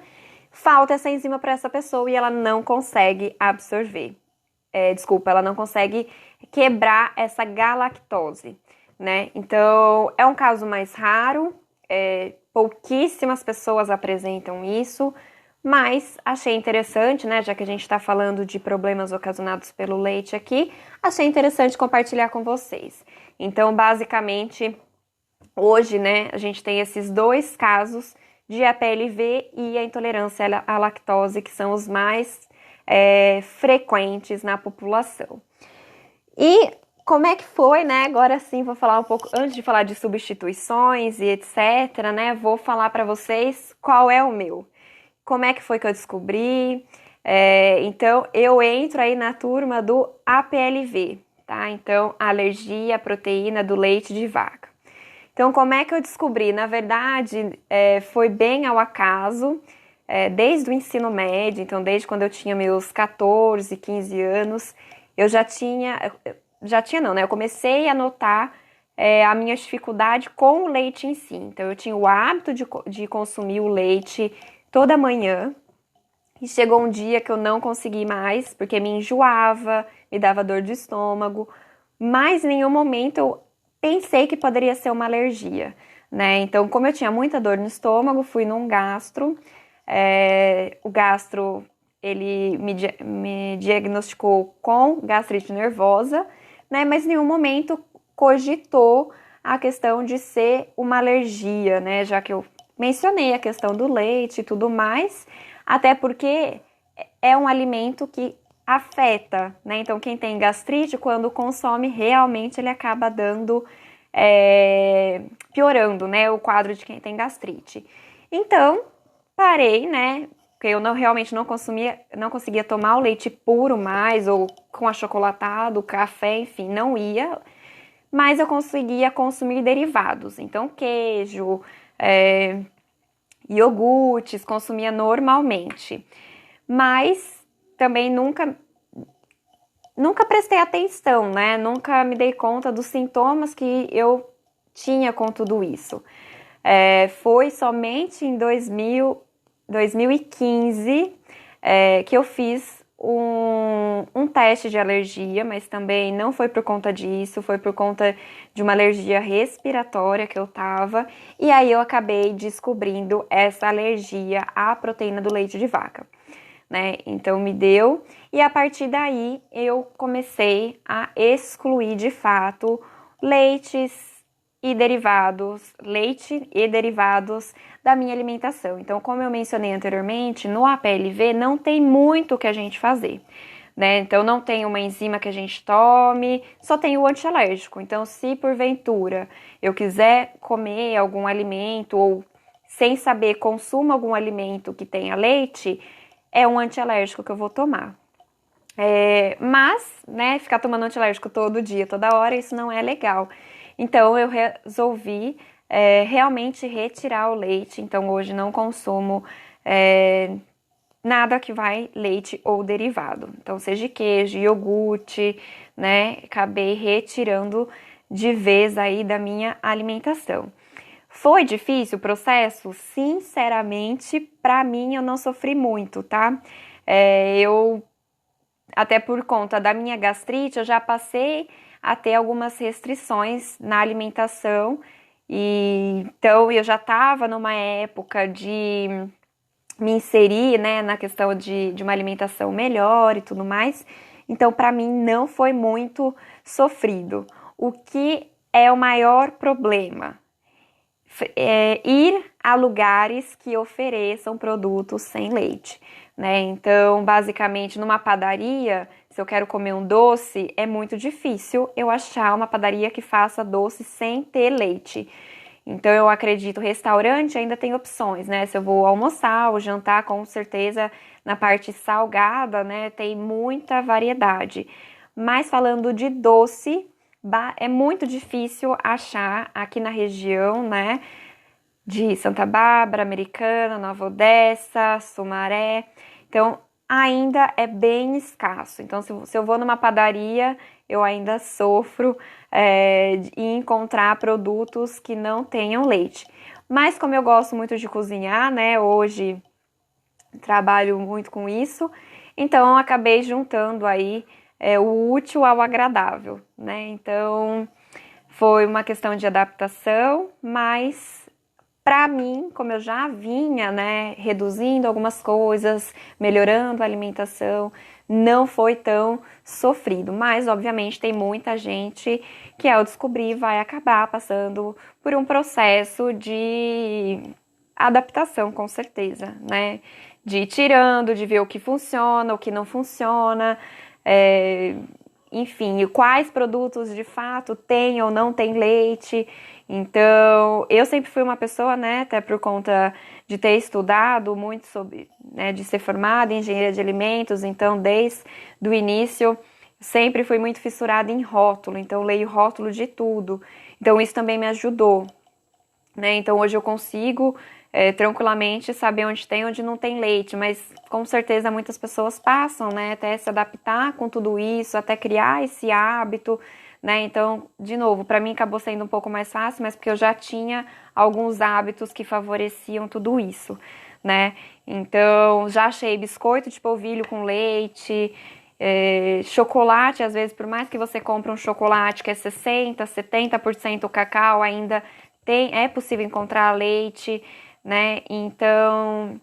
Falta essa enzima para essa pessoa e ela não consegue absorver. Ela não consegue quebrar essa galactose, né? Então, é um caso mais raro, pouquíssimas pessoas apresentam isso, mas achei interessante, né? Já que a gente está falando de problemas ocasionados pelo leite aqui, achei interessante compartilhar com vocês. Então, basicamente, hoje, né, a gente tem esses dois casos de APLV e a intolerância à lactose, que são os mais frequentes na população. E como é que foi, né? Agora sim, vou falar um pouco, antes de falar de substituições e etc, né? Vou falar para vocês qual é o meu. Como é que foi que eu descobri? Então, eu entro aí na turma do APLV, tá? Então, alergia à proteína do leite de vaca. Então, como é que eu descobri? Na verdade, foi bem ao acaso, desde o ensino médio, então desde quando eu tinha meus 14, 15 anos, eu já tinha não, né? Eu comecei a notar a minha dificuldade com o leite em si. Então, eu tinha o hábito de consumir o leite toda manhã e chegou um dia que eu não consegui mais, porque me enjoava, me dava dor de estômago, mas em nenhum momento eu pensei que poderia ser uma alergia, né? Então, como eu tinha muita dor no estômago, fui num gastro, o gastro, ele me diagnosticou com gastrite nervosa, né? Mas em nenhum momento cogitou a questão de ser uma alergia, né? Já que eu mencionei a questão do leite e tudo mais, até porque é um alimento que afeta, né? Então, quem tem gastrite, quando consome, realmente ele acaba piorando, né? O quadro de quem tem gastrite. Então, parei, né? Porque eu realmente não conseguia tomar o leite puro mais, ou com achocolatado, café, enfim, não ia. Mas eu conseguia consumir derivados. Então, queijo, iogurtes, consumia normalmente. Mas também nunca prestei atenção, né? Nunca me dei conta dos sintomas que eu tinha com tudo isso. Foi somente em 2015 que eu fiz um teste de alergia, mas também não foi por conta disso, foi por conta de uma alergia respiratória que eu tava, e aí eu acabei descobrindo essa alergia à proteína do leite de vaca, né? Então me deu, e a partir daí eu comecei a excluir de fato leite e derivados da minha alimentação. Então, como eu mencionei anteriormente, no APLV não tem muito o que a gente fazer, né? Então, não tem uma enzima que a gente tome, só tem o antialérgico. Então, se porventura eu quiser comer algum alimento ou sem saber consumo algum alimento que tenha leite, é um antialérgico que eu vou tomar. Mas, né, ficar tomando antialérgico todo dia, toda hora, isso não é legal. Então, eu resolvi realmente retirar o leite. Então, hoje não consumo nada que vai leite ou derivado. Então, seja queijo, iogurte, né? Acabei retirando de vez aí da minha alimentação. Foi difícil o processo? Sinceramente, pra mim eu não sofri muito, tá? Eu, até por conta da minha gastrite, eu já passei a ter algumas restrições na alimentação, e então eu já estava numa época de me inserir, né, na questão de uma alimentação melhor e tudo mais. Então, para mim, não foi muito sofrido. O que é o maior problema? Ir a lugares que ofereçam produtos sem leite, né? Então, basicamente, numa padaria, se eu quero comer um doce, é muito difícil eu achar uma padaria que faça doce sem ter leite. Então, eu acredito, restaurante ainda tem opções, né? Se eu vou almoçar ou jantar, com certeza, na parte salgada, né, tem muita variedade. Mas falando de doce, é muito difícil achar aqui na região, né, de Santa Bárbara, Americana, Nova Odessa, Sumaré. Então, ainda é bem escasso. Então, se eu vou numa padaria, eu ainda sofro em encontrar produtos que não tenham leite. Mas como eu gosto muito de cozinhar, né, hoje trabalho muito com isso, então acabei juntando aí o útil ao agradável, né? Então, foi uma questão de adaptação, mas para mim, como eu já vinha, né, reduzindo algumas coisas, melhorando a alimentação, não foi tão sofrido. Mas, obviamente, tem muita gente que, ao descobrir, vai acabar passando por um processo de adaptação, com certeza, né? De ir tirando, de ver o que funciona, o que não funciona, enfim, quais produtos de fato têm ou não têm leite. Então, eu sempre fui uma pessoa, né, até por conta de ter estudado muito sobre, né, de ser formada em engenharia de alimentos, então desde o início sempre fui muito fissurada em rótulo, então leio rótulo de tudo. Então isso também me ajudou, né? Então hoje eu consigo tranquilamente saber onde tem e onde não tem leite, mas com certeza muitas pessoas passam, né, até se adaptar com tudo isso, até criar esse hábito, né? Então, de novo, para mim acabou sendo um pouco mais fácil, mas porque eu já tinha alguns hábitos que favoreciam tudo isso, né? Então, já achei biscoito de polvilho com leite, chocolate, às vezes, por mais que você compre um chocolate que é 60, 70% cacau, ainda é possível encontrar leite, né? Então,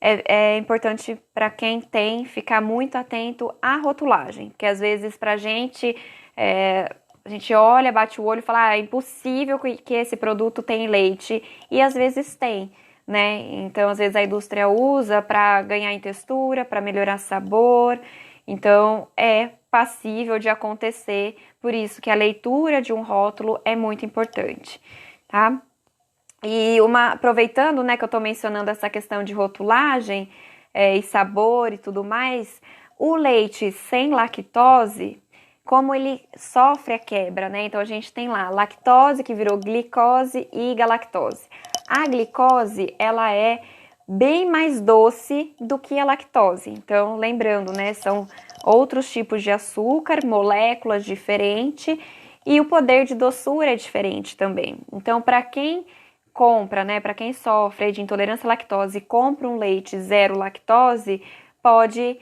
é importante para quem tem ficar muito atento à rotulagem, porque às vezes pra gente, a gente olha, bate o olho e fala, é impossível que esse produto tenha leite, e às vezes tem, né? Então, às vezes a indústria usa para ganhar em textura, para melhorar sabor, então é passível de acontecer, por isso que a leitura de um rótulo é muito importante, tá? E aproveitando, né, que eu estou mencionando essa questão de rotulagem e sabor e tudo mais, o leite sem lactose, como ele sofre a quebra, né? Então a gente tem lá lactose que virou glicose e galactose. A glicose, ela é bem mais doce do que a lactose. Então, lembrando, né, são outros tipos de açúcar, moléculas diferentes, e o poder de doçura é diferente também. Então, para quem compra, né, para quem sofre de intolerância à lactose e compra um leite zero lactose, pode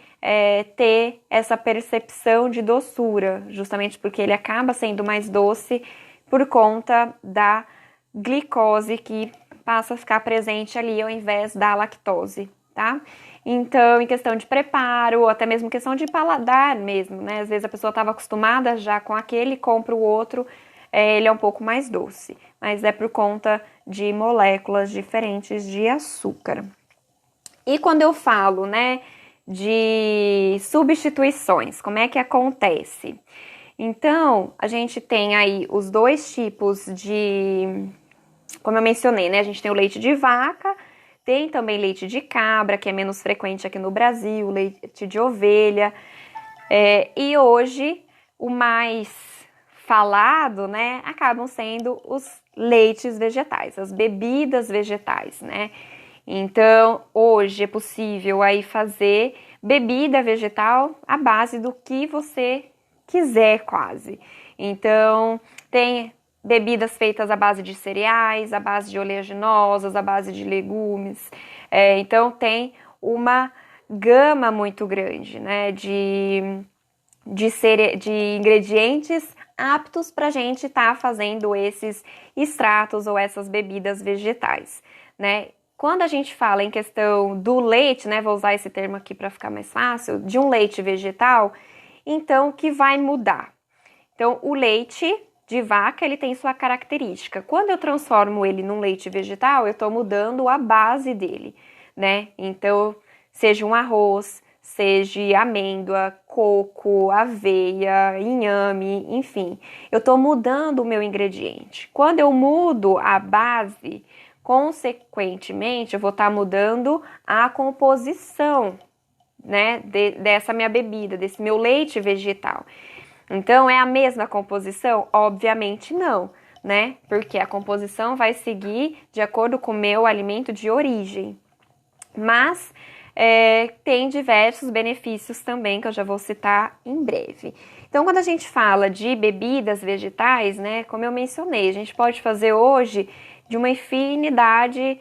ter essa percepção de doçura, justamente porque ele acaba sendo mais doce por conta da glicose que passa a ficar presente ali ao invés da lactose, tá? Então, em questão de preparo, ou até mesmo questão de paladar mesmo, né? Às vezes a pessoa estava acostumada já com aquele, compra o outro, ele é um pouco mais doce, mas é por conta de moléculas diferentes de açúcar. E quando eu falo, né, de substituições, como é que acontece? Então, a gente tem aí os dois tipos de, como eu mencionei, né, a gente tem o leite de vaca, tem também leite de cabra, que é menos frequente aqui no Brasil, leite de ovelha, e hoje o mais falado, né, acabam sendo os leites vegetais, as bebidas vegetais, né? Então, hoje é possível aí fazer bebida vegetal à base do que você quiser, quase. Então, tem bebidas feitas à base de cereais, à base de oleaginosas, à base de legumes. Então tem uma gama muito grande, né, de ingredientes aptos para a gente estar fazendo esses extratos ou essas bebidas vegetais, né? Quando a gente fala em questão do leite, né, vou usar esse termo aqui para ficar mais fácil, de um leite vegetal, então o que vai mudar? Então, o leite de vaca, ele tem sua característica. Quando eu transformo ele num leite vegetal, eu estou mudando a base dele, né? Então, seja um arroz, seja amêndoa, coco, aveia, inhame, enfim. Eu estou mudando o meu ingrediente. Quando eu mudo a base, consequentemente, eu vou estar mudando a composição, né, dessa minha bebida, desse meu leite vegetal. Então, é a mesma composição? Obviamente não, né? Porque a composição vai seguir de acordo com o meu alimento de origem. Mas tem diversos benefícios também que eu já vou citar em breve. Então, quando a gente fala de bebidas vegetais, né, como eu mencionei, a gente pode fazer hoje de uma infinidade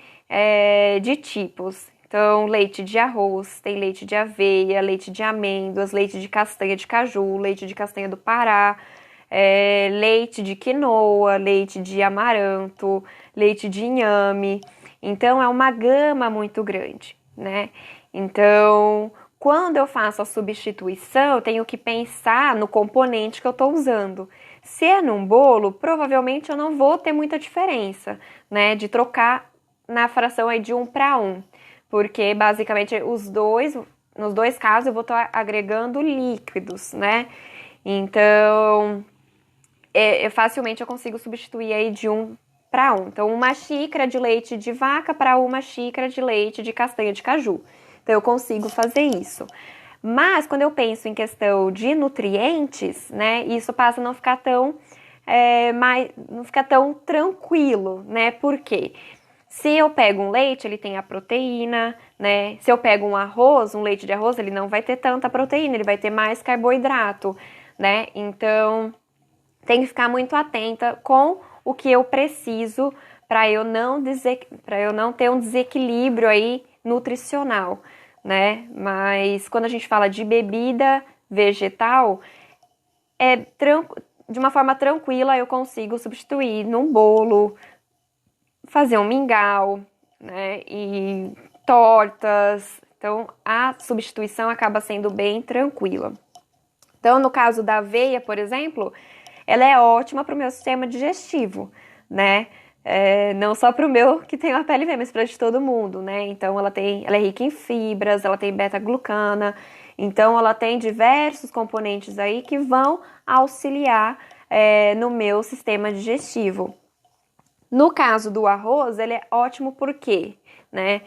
de tipos. Então, leite de arroz, tem leite de aveia, leite de amêndoas, leite de castanha de caju, leite de castanha do Pará, leite de quinoa, leite de amaranto, leite de inhame. Então, é uma gama muito grande, né? Então, quando eu faço a substituição, eu tenho que pensar no componente que eu estou usando. Se é num bolo, provavelmente eu não vou ter muita diferença, né? De trocar na fração aí de 1 para 1. Porque, basicamente, nos dois casos, eu vou estar agregando líquidos, né? Então, facilmente eu consigo substituir aí de 1 para 1. Então, 1 xícara de leite de vaca para 1 xícara de leite de castanha de caju. Então, eu consigo fazer isso. Mas, quando eu penso em questão de nutrientes, né? Isso passa a não ficar tão, não ficar tão tranquilo, né? Por quê? Se eu pego um leite, ele tem a proteína, né? Se eu pego um arroz, um leite de arroz, ele não vai ter tanta proteína, ele vai ter mais carboidrato, né? Então, tem que ficar muito atenta com o que eu preciso para eu não ter um desequilíbrio aí nutricional, né? Mas quando a gente fala de bebida vegetal, de uma forma tranquila eu consigo substituir num bolo, fazer um mingau, né, e tortas. Então, a substituição acaba sendo bem tranquila. Então, no caso da aveia, por exemplo, ela é ótima para o meu sistema digestivo, né? Não só para o meu, que tem uma pele vermelha, mas para de todo mundo, né? Então, ela é rica em fibras, ela tem beta-glucana. Então, ela tem diversos componentes aí que vão auxiliar no meu sistema digestivo. No caso do arroz, ele é ótimo por quê? Né?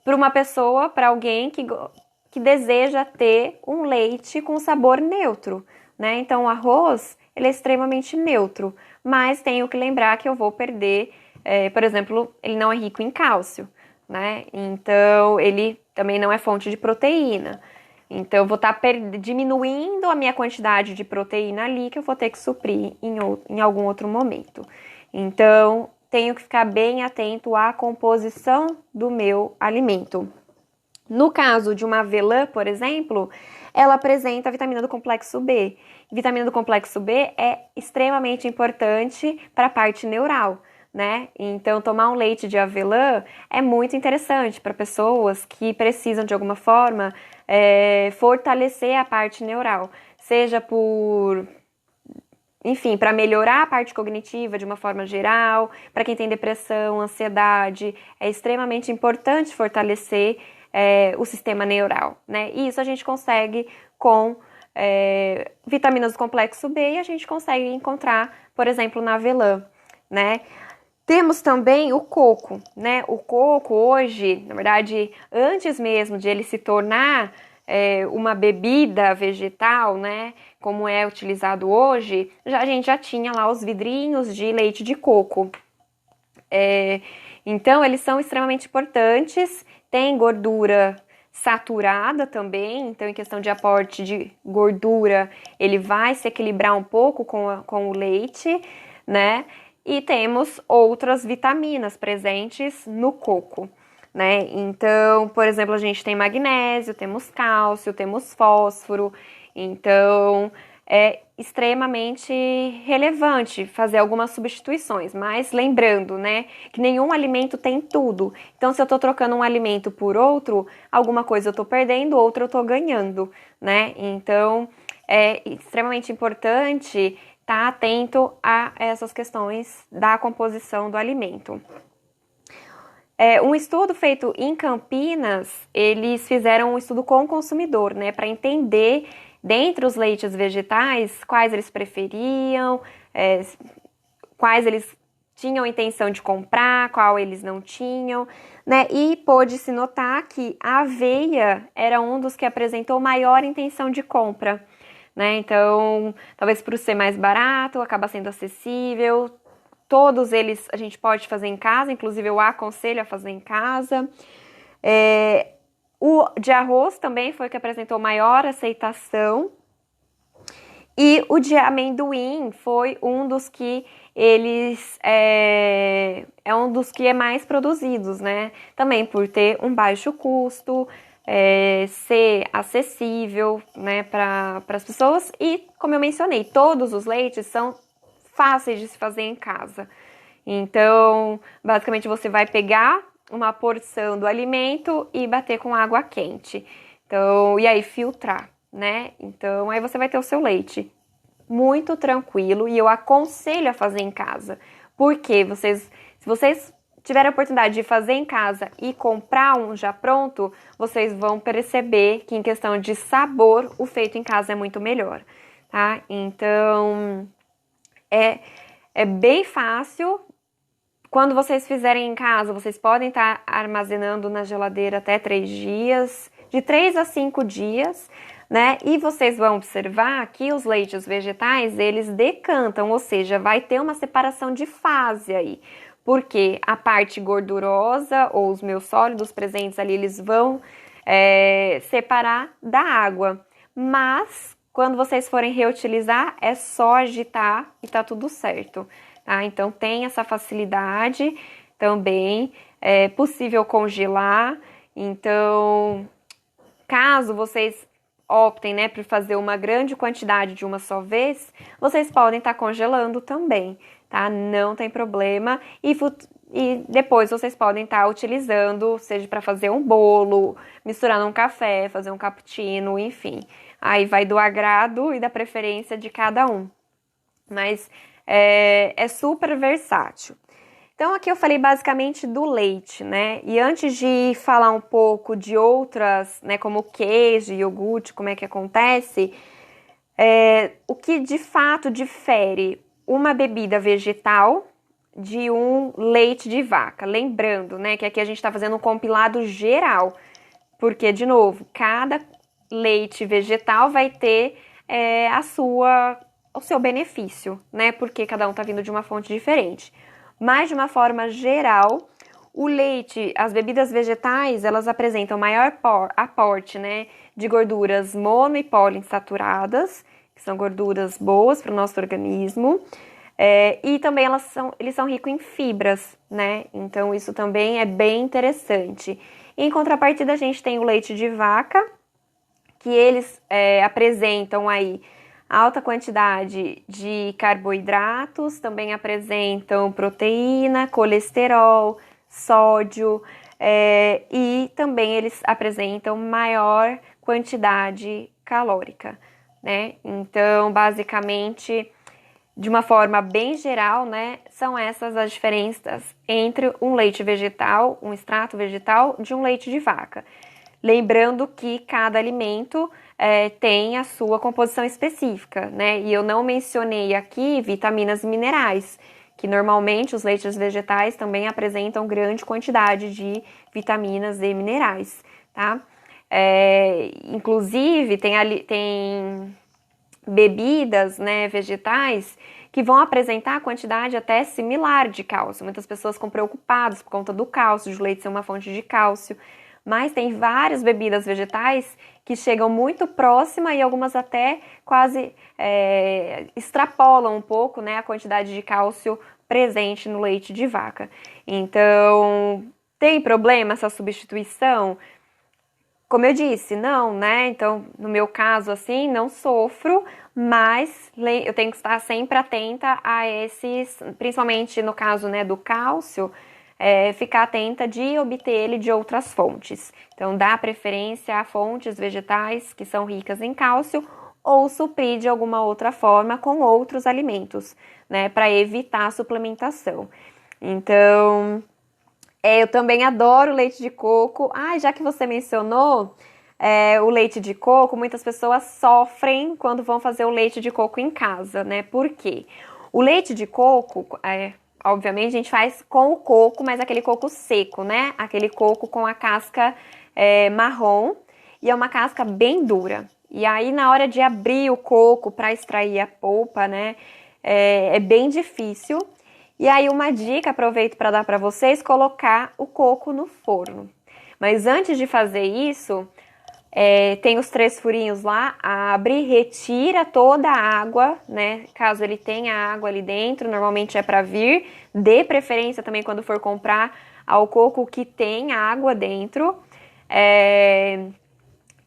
Para uma pessoa, para alguém que deseja ter um leite com sabor neutro, né? Então, o arroz, ele é extremamente neutro, mas tenho que lembrar que eu vou perder, por exemplo, ele não é rico em cálcio, né? Então, ele também não é fonte de proteína. Então, eu vou estar diminuindo a minha quantidade de proteína ali, que eu vou ter que suprir em algum outro momento. Então, tenho que ficar bem atento à composição do meu alimento. No caso de uma avelã, por exemplo, ela apresenta a vitamina do complexo B. Vitamina do complexo B é extremamente importante para a parte neural, né? Então, tomar um leite de avelã é muito interessante para pessoas que precisam, de alguma forma, fortalecer a parte neural. Seja enfim, para melhorar a parte cognitiva de uma forma geral, para quem tem depressão, ansiedade, é extremamente importante fortalecer o sistema neural, né? E isso a gente consegue com vitaminas do complexo B e a gente consegue encontrar, por exemplo, na avelã, né? Temos também o coco, né? O coco hoje, na verdade, antes mesmo de ele se tornar uma bebida vegetal, né, como é utilizado hoje, a gente já tinha lá os vidrinhos de leite de coco. Então, eles são extremamente importantes, tem gordura saturada também, então em questão de aporte de gordura, ele vai se equilibrar um pouco com o leite, né, e temos outras vitaminas presentes no coco, né? Então, por exemplo, a gente tem magnésio, temos cálcio, temos fósforo. Então, é extremamente relevante fazer algumas substituições, mas lembrando, né, que nenhum alimento tem tudo. Então, se eu tô trocando um alimento por outro, alguma coisa eu tô perdendo, outra eu tô ganhando, né? Então, é extremamente importante estar atento a essas questões da composição do alimento. Um estudo feito em Campinas, eles fizeram um estudo com o consumidor, né, para entender, dentre os leites vegetais, quais eles preferiam, quais eles tinham intenção de comprar, qual eles não tinham, né, e pôde-se notar que a aveia era um dos que apresentou maior intenção de compra, né, então, talvez por ser mais barato, acaba sendo acessível. Todos eles a gente pode fazer em casa, inclusive eu aconselho a fazer em casa. O de arroz também foi o que apresentou maior aceitação. E o de amendoim foi um dos que eles é um dos que é mais produzidos, né? Também por ter um baixo custo, ser acessível, né, para as pessoas. E, como eu mencionei, todos os leites são fáceis de se fazer em casa. Então, basicamente você vai pegar uma porção do alimento e bater com água quente. Então, e aí filtrar, né? Então, aí você vai ter o seu leite muito tranquilo e eu aconselho a fazer em casa. Porque se vocês tiverem a oportunidade de fazer em casa e comprar um já pronto, vocês vão perceber que em questão de sabor, o feito em casa é muito melhor, tá? Então, é bem fácil. Quando vocês fizerem em casa, vocês podem estar armazenando na geladeira até 3 dias, de 3 a 5 dias, né? E vocês vão observar que os leites vegetais, eles decantam, ou seja, vai ter uma separação de fase aí. Porque a parte gordurosa ou os meus sólidos presentes ali, eles vão separar da água. Mas quando vocês forem reutilizar, é só agitar e tá tudo certo, tá? Então, tem essa facilidade também, é possível congelar. Então, caso vocês optem, né, por fazer uma grande quantidade de uma só vez, vocês podem estar congelando também, tá? Não tem problema. E depois vocês podem estar utilizando, seja para fazer um bolo, misturar num café, fazer um cappuccino, enfim. Aí vai do agrado e da preferência de cada um. Mas é super versátil. Então, aqui eu falei basicamente do leite, né? E antes de falar um pouco de outras, né, como queijo, iogurte, como é que acontece, o que de fato difere uma bebida vegetal de um leite de vaca. Lembrando, né, que aqui a gente está fazendo um compilado geral, porque, de novo, cada leite vegetal vai ter o seu benefício, né? Porque cada um está vindo de uma fonte diferente. Mas, de uma forma geral, o leite, as bebidas vegetais, elas apresentam maior aporte, né, de gorduras mono e poliinsaturadas, que são gorduras boas para o nosso organismo. E também eles são ricos em fibras, né? Então, isso também é bem interessante. Em contrapartida, a gente tem o leite de vaca, que eles apresentam aí alta quantidade de carboidratos, também apresentam proteína, colesterol, sódio, e também eles apresentam maior quantidade calórica, né? Então, basicamente, de uma forma bem geral, né, são essas as diferenças entre um leite vegetal, um extrato vegetal, de um leite de vaca. Lembrando que cada alimento tem a sua composição específica, né? E eu não mencionei aqui vitaminas e minerais, que normalmente os leites vegetais também apresentam grande quantidade de vitaminas e minerais, tá? Inclusive, tem bebidas, né, vegetais que vão apresentar a quantidade até similar de cálcio. Muitas pessoas ficam preocupadas por conta do cálcio, de leite ser uma fonte de cálcio, mas tem várias bebidas vegetais que chegam muito próxima e algumas até quase extrapolam um pouco, né, a quantidade de cálcio presente no leite de vaca. Então, tem problema essa substituição? Como eu disse, não, né? Então, no meu caso, assim, não sofro, mas eu tenho que estar sempre atenta a esses, principalmente no caso, né, do cálcio, ficar atenta de obter ele de outras fontes. Então, dá preferência a fontes vegetais que são ricas em cálcio ou suprir de alguma outra forma com outros alimentos, né, para evitar a suplementação. Então, eu também adoro leite de coco. Já que você mencionou o leite de coco, muitas pessoas sofrem quando vão fazer o leite de coco em casa, né? Por quê? O leite de coco, obviamente, a gente faz com o coco, mas aquele coco seco, né? Aquele coco com a casca marrom e é uma casca bem dura. E aí, na hora de abrir o coco para extrair a polpa, né? É bem difícil. E aí uma dica, aproveito para dar para vocês, colocar o coco no forno. Mas antes de fazer isso, tem os 3 furinhos lá, abre, retira toda a água, né? Caso ele tenha água ali dentro, normalmente é para vir. Dê preferência também quando for comprar ao coco que tem água dentro.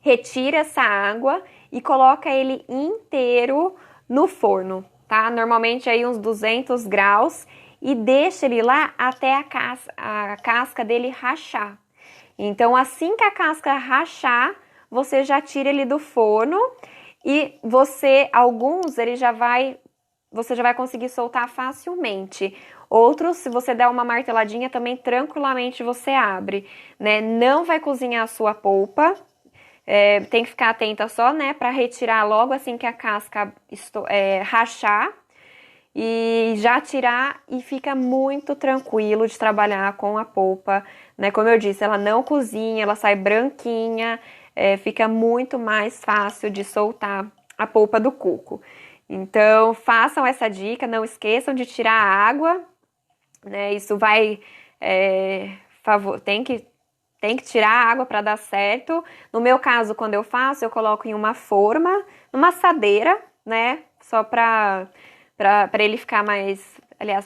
Retira essa água e coloca ele inteiro no forno, tá? Normalmente aí uns 200 graus. E deixa ele lá até a casca dele rachar. Então, assim que a casca rachar, você já tira ele do forno e alguns você já vai conseguir soltar facilmente. Outros, se você der uma marteladinha, também tranquilamente você abre, né? Não vai cozinhar a sua polpa. Tem que ficar atenta só, né, para retirar logo assim que a casca rachar. E já tirar e fica muito tranquilo de trabalhar com a polpa, né? Como eu disse, ela não cozinha, ela sai branquinha, fica muito mais fácil de soltar a polpa do coco. Então, façam essa dica, não esqueçam de tirar a água, né? Isso vai... tem que tirar a água para dar certo. No meu caso, quando eu faço, eu coloco em uma forma, numa assadeira, né? Só para ele ficar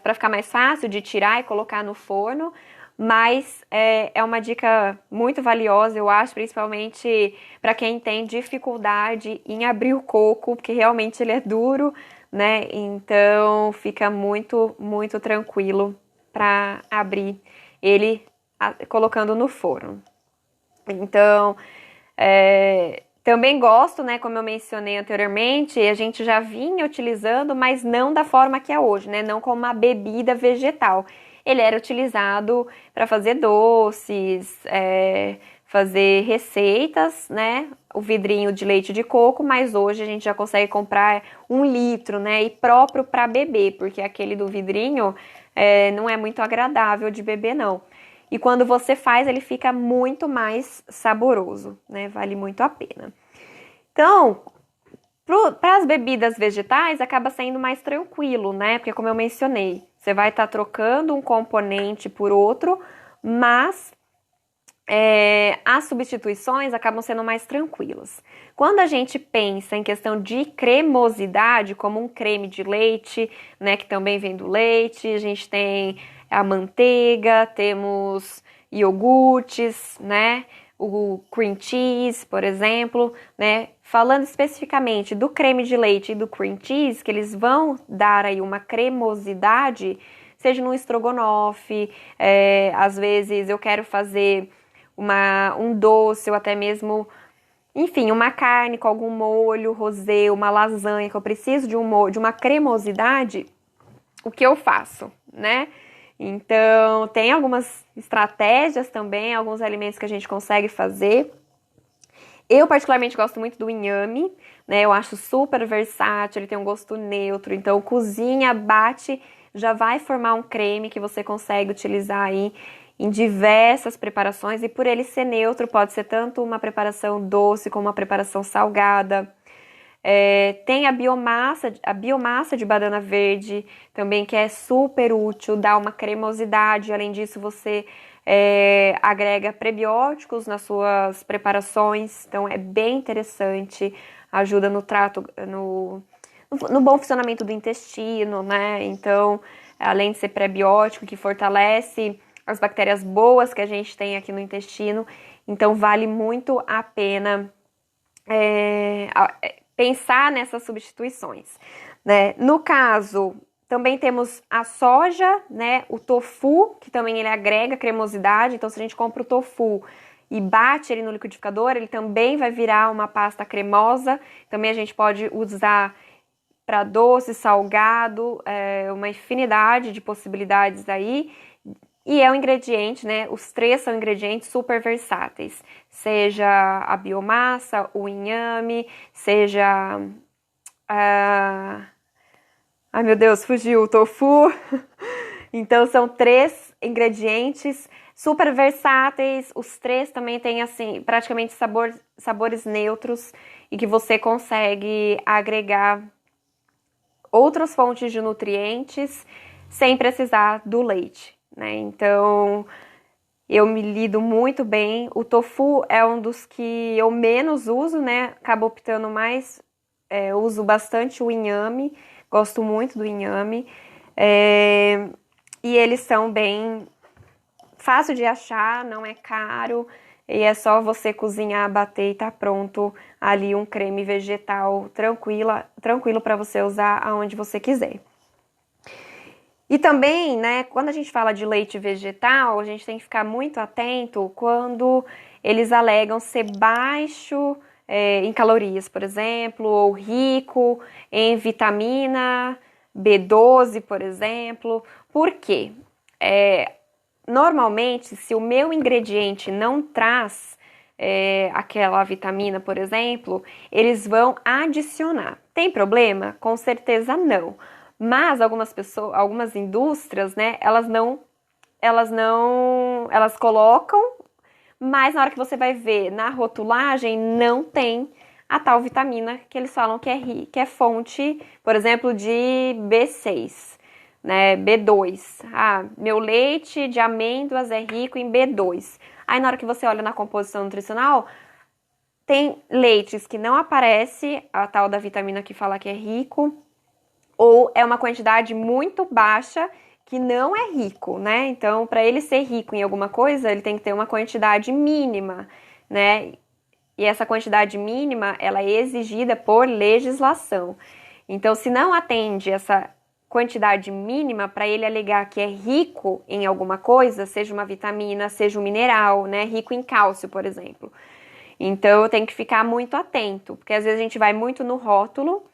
para ficar mais fácil de tirar e colocar no forno, mas é uma dica muito valiosa, eu acho, principalmente para quem tem dificuldade em abrir o coco, porque realmente ele é duro, né? Então fica muito, muito tranquilo para abrir ele colocando no forno. Então, também gosto, né, como eu mencionei anteriormente, a gente já vinha utilizando, mas não da forma que é hoje, né, não como uma bebida vegetal. Ele era utilizado para fazer doces, fazer receitas, né, o vidrinho de leite de coco, mas hoje a gente já consegue comprar 1 litro, né, e próprio para beber, porque aquele do vidrinho não é muito agradável de beber, não. E quando você faz, ele fica muito mais saboroso, né? Vale muito a pena. Então, para as bebidas vegetais, acaba sendo mais tranquilo, né? Porque, como eu mencionei, você vai estar trocando um componente por outro, mas as substituições acabam sendo mais tranquilas. Quando a gente pensa em questão de cremosidade, como um creme de leite, né? Que também vem do leite, a gente tem a manteiga, temos iogurtes, né? O cream cheese, por exemplo, né? Falando especificamente do creme de leite e do cream cheese, que eles vão dar aí uma cremosidade, seja num estrogonofe, às vezes eu quero fazer um doce ou até mesmo, enfim, uma carne com algum molho rosé, uma lasanha que eu preciso de uma cremosidade, o que eu faço, né? Então, tem algumas estratégias também, alguns alimentos que a gente consegue fazer. Eu, particularmente, gosto muito do inhame, né? Eu acho super versátil, ele tem um gosto neutro. Então, cozinha, bate, já vai formar um creme que você consegue utilizar aí em diversas preparações. E por ele ser neutro, pode ser tanto uma preparação doce como uma preparação salgada. Tem a biomassa de banana verde também, que é super útil, dá uma cremosidade. Além disso, você agrega prebióticos nas suas preparações, então é bem interessante, ajuda no trato, no bom funcionamento do intestino, né? Então, além de ser prebiótico, que fortalece as bactérias boas que a gente tem aqui no intestino, então vale muito a pena pensar nessas substituições, né? No caso, também temos a soja, né? O tofu, que também ele agrega cremosidade, então se a gente compra o tofu e bate ele no liquidificador, ele também vai virar uma pasta cremosa. Também a gente pode usar para doce, salgado, uma infinidade de possibilidades aí. E é um ingrediente, né? Os três são ingredientes super versáteis. Seja a biomassa, o inhame, seja ai meu Deus, fugiu o tofu. Então são três ingredientes super versáteis. Os três também têm assim praticamente sabores neutros e que você consegue agregar outras fontes de nutrientes sem precisar do leite, né? Então, eu me lido muito bem. O tofu é um dos que eu menos uso, né? Acabo optando mais, uso bastante o inhame, gosto muito do inhame. E eles são bem fácil de achar, não é caro. E é só você cozinhar, bater e tá pronto ali um creme vegetal tranquilo para você usar aonde você quiser. E também, né, quando a gente fala de leite vegetal, a gente tem que ficar muito atento quando eles alegam ser baixo em calorias, por exemplo, ou rico em vitamina B12, por exemplo. Por quê? Normalmente, se o meu ingrediente não traz aquela vitamina, por exemplo, eles vão adicionar. Tem problema? Com certeza não. Mas algumas pessoas, algumas indústrias, né, elas colocam, mas na hora que você vai ver na rotulagem, não tem a tal vitamina que eles falam que é fonte, por exemplo, de B6. Né, B2. Meu leite de amêndoas é rico em B2. Aí na hora que você olha na composição nutricional, tem leites que não aparece a tal da vitamina que fala que é rico, ou é uma quantidade muito baixa que não é rico, né? Então, para ele ser rico em alguma coisa, ele tem que ter uma quantidade mínima, né? E essa quantidade mínima, ela é exigida por legislação. Então, se não atende essa quantidade mínima para ele alegar que é rico em alguma coisa, seja uma vitamina, seja um mineral, né? Rico em cálcio, por exemplo. Então eu tenho que ficar muito atento, porque às vezes a gente vai muito no rótulo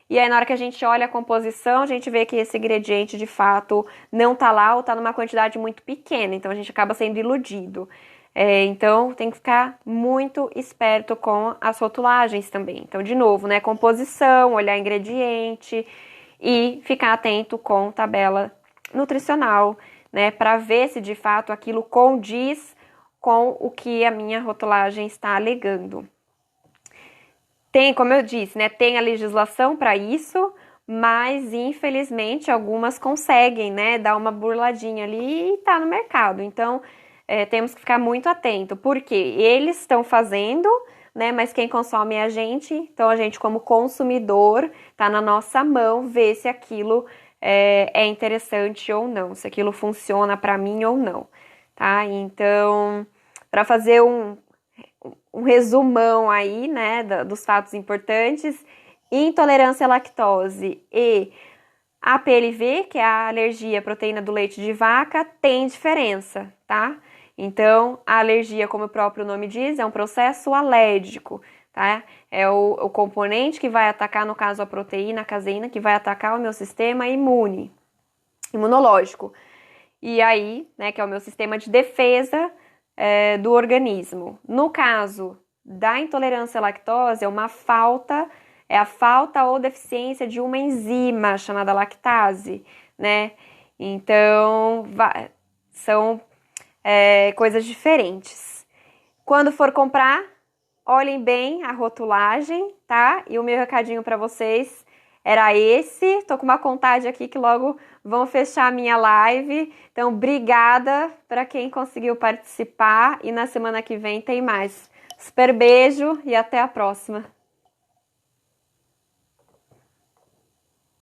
e aí na hora que a gente olha a composição, a gente vê que esse ingrediente de fato não tá lá ou tá numa quantidade muito pequena, então a gente acaba sendo iludido. Então tem que ficar muito esperto com as rotulagens também. Então, de novo, né? Composição, olhar ingrediente e ficar atento com tabela nutricional, né, para ver se de fato aquilo condiz com o que a minha rotulagem está alegando. Tem, como eu disse, né, tem a legislação para isso, mas infelizmente algumas conseguem, né, dar uma burladinha ali e tá no mercado. Então, temos que ficar muito atento, porque eles estão fazendo, né? Mas quem consome é a gente, então a gente como consumidor tá na nossa mão ver se aquilo é interessante ou não, se aquilo funciona para mim ou não, tá? Então, para fazer um resumão aí, né, dos fatos importantes, intolerância à lactose e APLV, que é a alergia à proteína do leite de vaca, tem diferença, tá? Então, a alergia, como o próprio nome diz, é um processo alérgico, tá? É o componente que vai atacar, no caso, a proteína, a caseína, que vai atacar o meu sistema imunológico. E aí, né, que é o meu sistema de defesa do organismo. No caso da intolerância à lactose, é a falta ou deficiência de uma enzima chamada lactase, né? Então, são coisas diferentes. Quando for comprar, olhem bem a rotulagem, tá? E o meu recadinho para vocês era esse. Tô com uma contagem aqui que logo vão fechar a minha live. Então, obrigada para quem conseguiu participar e na semana que vem tem mais. Super beijo e até a próxima.